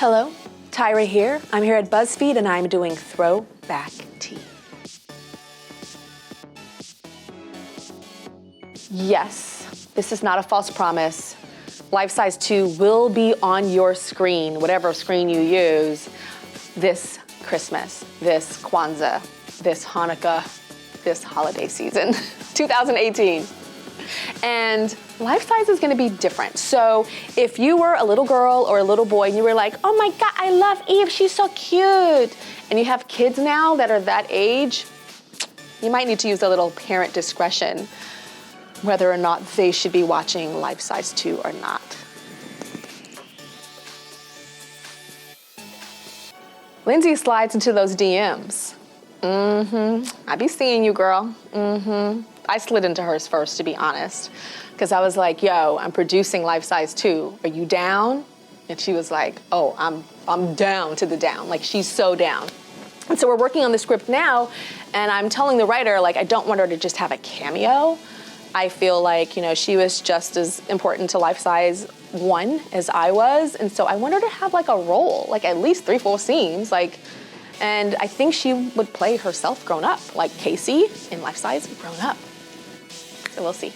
Hello, Tyra here. I'm here at BuzzFeed and I'm doing Throwback Tea. Yes, this is not a false promise. Life Size 2 will be on your screen, whatever screen you use, this Christmas, this Kwanzaa, this Hanukkah, this holiday season, 2018. And Life Size is gonna be different. So if you were a little girl or a little boy and you were like, oh my God, I love Eve, she's so cute. And you have kids now that are that age, you might need to use a little parent discretion whether or not they should be watching Life Size 2 or not. Lindsay slides into those DMs. I be seeing you, girl. I slid into hers first, to be honest, because I was like, yo, I'm producing Life Size 2. Are you down? And she was like, oh, I'm down to the down. Like, she's so down. And so we're working on the script now, and I'm telling the writer, like, I don't want her to just have a cameo. I feel like, you know, she was just as important to Life Size 1 as I was, and so I want her to have like a role, like at least 3 full scenes, like, and I think she would play herself grown up, like Casey in Life Size grown up. So we'll see.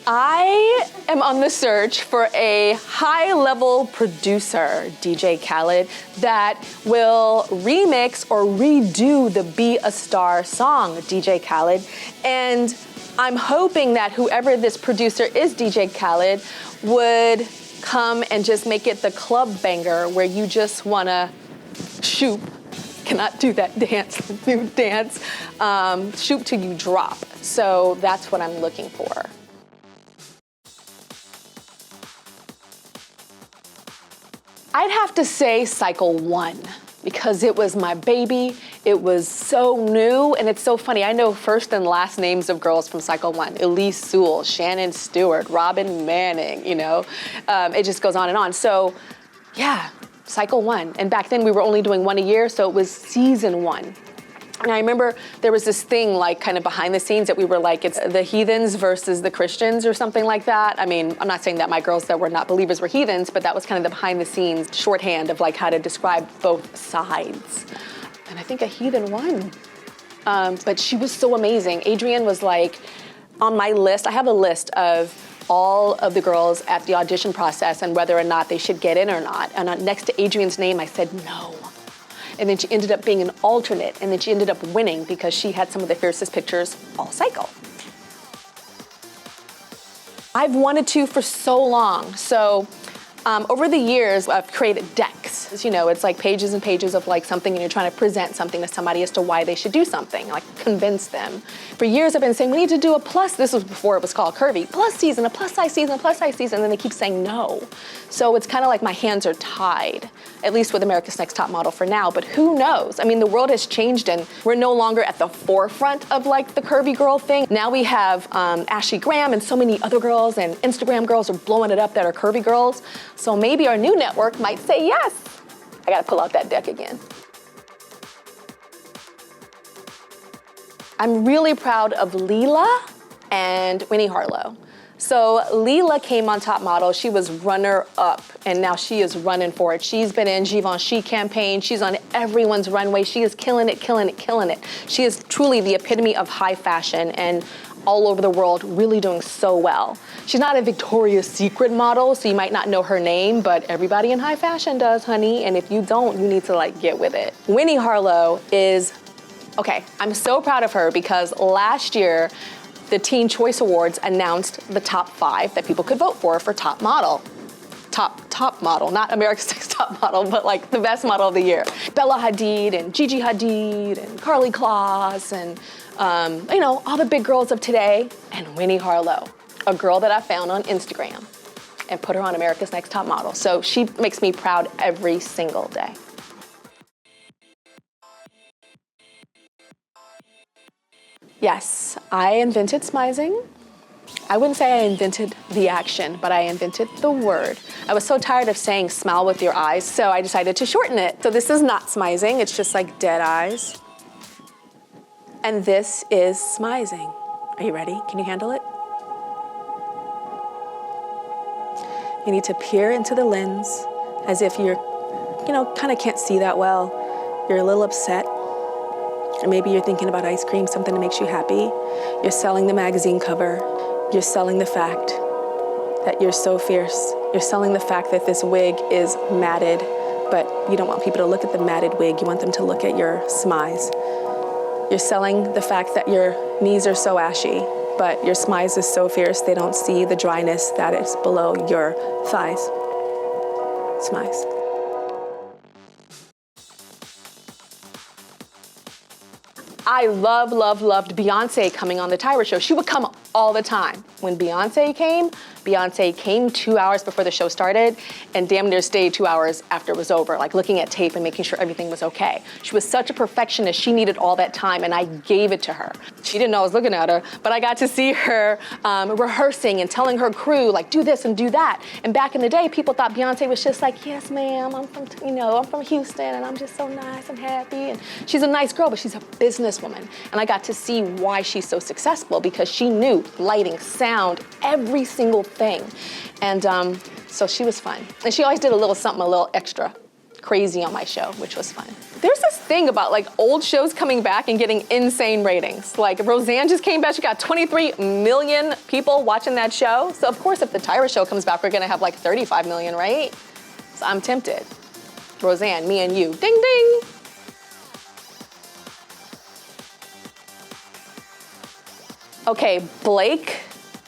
I am on the search for a high-level producer, DJ Khaled, that will remix or redo the Be a Star song, DJ Khaled. And I'm hoping that whoever this producer is, DJ Khaled, would come and just make it the club banger where you just wanna shoot, cannot do that dance, new dance, shoot till you drop. So that's what I'm looking for. I'd have to say Cycle 1, because it was my baby, it was so new, and it's so funny. I know first and last names of girls from Cycle 1, Elise Sewell, Shannon Stewart, Robin Manning, you know, it just goes on and on. So yeah, Cycle 1, and back then we were only doing 1 a year, so it was season 1. And I remember there was this thing like kind of behind the scenes that we were like, it's the heathens versus the Christians or something like that. I mean, I'm not saying that my girls that were not believers were heathens, but that was kind of the behind the scenes shorthand of like how to describe both sides. And I think a heathen won. But she was so amazing. Adrianne was like on my list. I have a list of all of the girls at the audition process and whether or not they should get in or not. And next to Adrianne's name, I said no. And then she ended up being an alternate, and then she ended up winning because she had some of the fiercest pictures all cycle. I've wanted to for so long. So over the years, I've created decks. You know, it's like pages and pages of like something, and you're trying to present something to somebody as to why they should do something, like convince them. For years, I've been saying, we need to do a plus, this was before it was called Curvy, plus season, a plus size season, a plus size season, and then they keep saying no. So it's kind of like my hands are tied, at least with America's Next Top Model for now, but who knows? I mean, the world has changed and we're no longer at the forefront of like the curvy girl thing. Now we have Ashley Graham and so many other girls, and Instagram girls are blowing it up that are curvy girls. So maybe our new network might say yes. I gotta pull out that deck again. I'm really proud of Leila and Winnie Harlow. So Leila came on Top Model, she was runner-up, and now she is running for it. She's been in Givenchy campaign, she's on everyone's runway, she is killing it, killing it, killing it. She is truly the epitome of high fashion and all over the world, really doing so well. She's not a Victoria's Secret model, so you might not know her name, but everybody in high fashion does, honey, and if you don't, you need to like get with it. Winnie Harlow is, okay, I'm so proud of her because last year, the Teen Choice Awards announced the top 5 that people could vote for Top Model. Top model, not America's Next Top Model, but like the best model of the year. Bella Hadid and Gigi Hadid and Carly Kloss and you know, all the big girls of today, and Winnie Harlow, a girl that I found on Instagram and put her on America's Next Top Model. So she makes me proud every single day. Yes, I invented smizing. I wouldn't say I invented the action, but I invented the word. I was so tired of saying smile with your eyes, so I decided to shorten it. So this is not smizing, it's just like dead eyes. And this is smizing. Are you ready? Can you handle it? You need to peer into the lens as if you're, kind of can't see that well. You're a little upset. Or maybe you're thinking about ice cream, something that makes you happy. You're selling the magazine cover. You're selling the fact that you're so fierce. You're selling the fact that this wig is matted, but you don't want people to look at the matted wig. You want them to look at your SMIZE. You're selling the fact that your knees are so ashy, but your SMIZE is so fierce they don't see the dryness that is below your thighs. SMIZE. I loved Beyonce coming on the Tyra show. She would come all the time. When Beyonce came 2 hours before the show started and damn near stayed 2 hours after it was over, like looking at tape and making sure everything was okay. She was such a perfectionist, she needed all that time and I gave it to her. She didn't know I was looking at her, but I got to see her rehearsing and telling her crew, like, do this and do that. And back in the day, people thought Beyonce was just like, yes, ma'am, I'm from Houston and I'm just so nice and happy. And she's a nice girl, but she's a businesswoman. And I got to see why she's so successful because she knew lighting, sound, every single thing. And so she was fun. And she always did a little something, a little extra crazy on my show, which was fun. There's this thing about like old shows coming back and getting insane ratings. Like Roseanne just came back, she got 23 million people watching that show. So of course, if the Tyra show comes back, we're gonna have like 35 million, right? So I'm tempted. Roseanne, me and you, ding, ding. Okay, Blake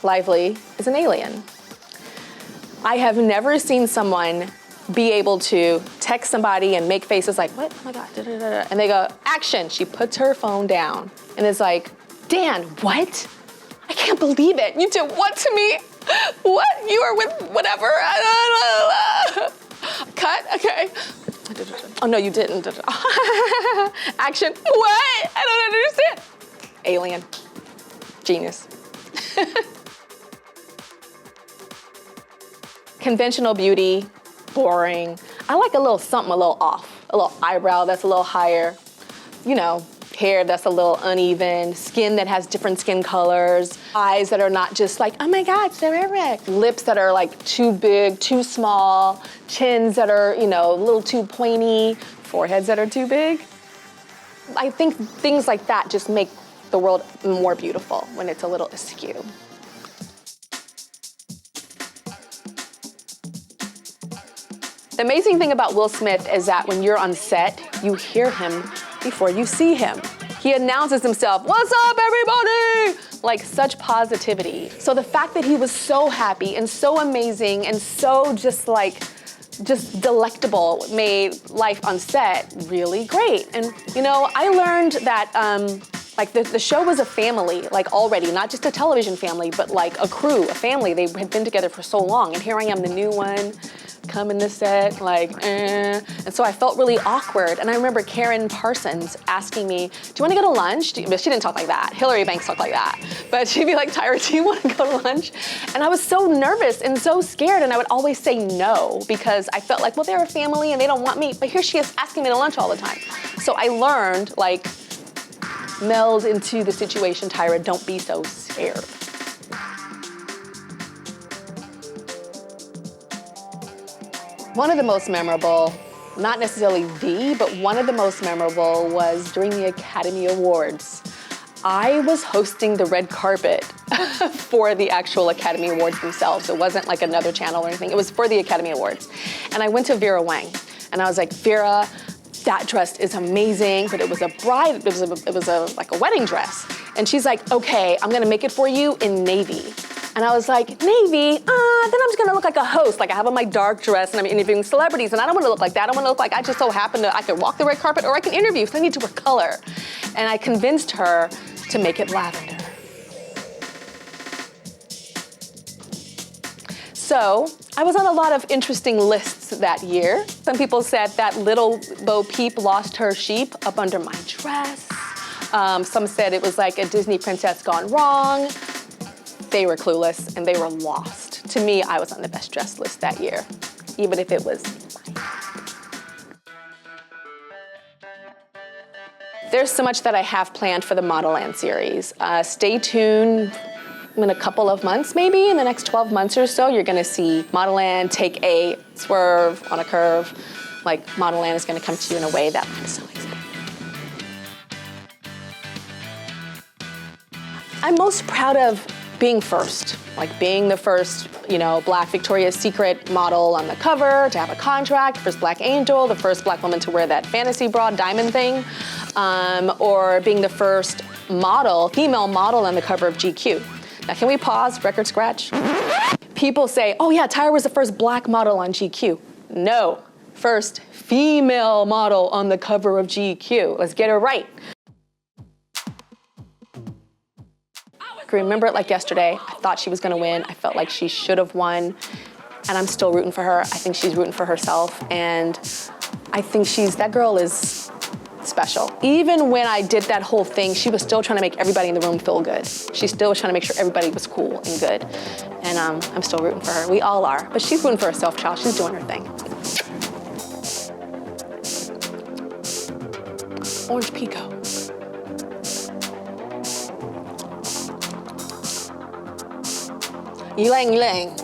Lively is an alien. I have never seen someone be able to text somebody and make faces like, what, oh my God, da, da, da, da. And they go, action. She puts her phone down and is like, Dan, what? I can't believe it. You did what to me? What? You are with whatever. Cut, okay. Oh no, you didn't. Action, what? I don't understand. Alien, genius. Conventional beauty, boring. I like a little something a little off, a little eyebrow that's a little higher, hair that's a little uneven, skin that has different skin colors, eyes that are not just like, oh my God, Eric. Lips that are like too big, too small, chins that are, a little too pointy, foreheads that are too big. I think things like that just make the world more beautiful when it's a little askew. The amazing thing about Will Smith is that when you're on set, you hear him before you see him. He announces himself, what's up, everybody? Like such positivity. So the fact that he was so happy and so amazing and so just delectable made life on set really great. And I learned that the show was a family, already, not just a television family, but like a crew, a family. They had been together for so long, and here I am, the new one, coming to set, And so I felt really awkward. And I remember Karen Parsons asking me, do you want to go to lunch? But she didn't talk like that. Hillary Banks talked like that. But she'd be like, Tyra, do you want to go to lunch? And I was so nervous and so scared, and I would always say no, because I felt like, well, they're a family and they don't want me. But here she is asking me to lunch all the time. So I learned, meld into the situation, Tyra, don't be so scared. One of the most memorable, not necessarily but one of the most memorable was during the Academy Awards. I was hosting the red carpet for the actual Academy Awards themselves. It wasn't like another channel or anything. It was for the Academy Awards. And I went to Vera Wang, and I was like, Vera, that dress is amazing, but it was a bride, it was a wedding dress. And she's like, okay, I'm gonna make it for you in navy. And I was like, navy? Then I'm just gonna look like a host. Like I have on my dark dress and I'm interviewing celebrities, and I don't wanna look like that. I wanna look like I just so happen I could walk the red carpet or I can interview, so I need to wear color. And I convinced her to make it lavender. So I was on a lot of interesting lists that year. Some people said that little Bo Peep lost her sheep up under my dress. Some said it was like a Disney princess gone wrong. They were clueless and they were lost. To me, I was on the best dressed list that year, even if it was There's so much that I have planned for the MODELLAND series. Stay tuned in a couple of months, maybe in the next 12 months or so, you're gonna see MODELLAND take a swerve on a curve. Like MODELLAND is gonna come to you in a way that I'm so excited. I'm most proud of being first, like being the first, you know, Black Victoria's Secret model on the cover, to have a contract, first Black angel, the first Black woman to wear that fantasy bra diamond thing, or being the first model, female model on the cover of GQ. Now can we pause, record scratch? People say, oh yeah, Tyra was the first Black model on GQ. No, first female model on the cover of GQ. Let's get it right. I remember it like yesterday. I thought she was gonna win. I felt like she should have won, and I'm still rooting for her. I think she's rooting for herself, and I think that girl is special. Even when I did that whole thing, she was still trying to make everybody in the room feel good. She still was trying to make sure everybody was cool and good, and I'm still rooting for her. We all are, but she's rooting for herself, child. She's doing her thing. Orange Pico. Ylang ylang.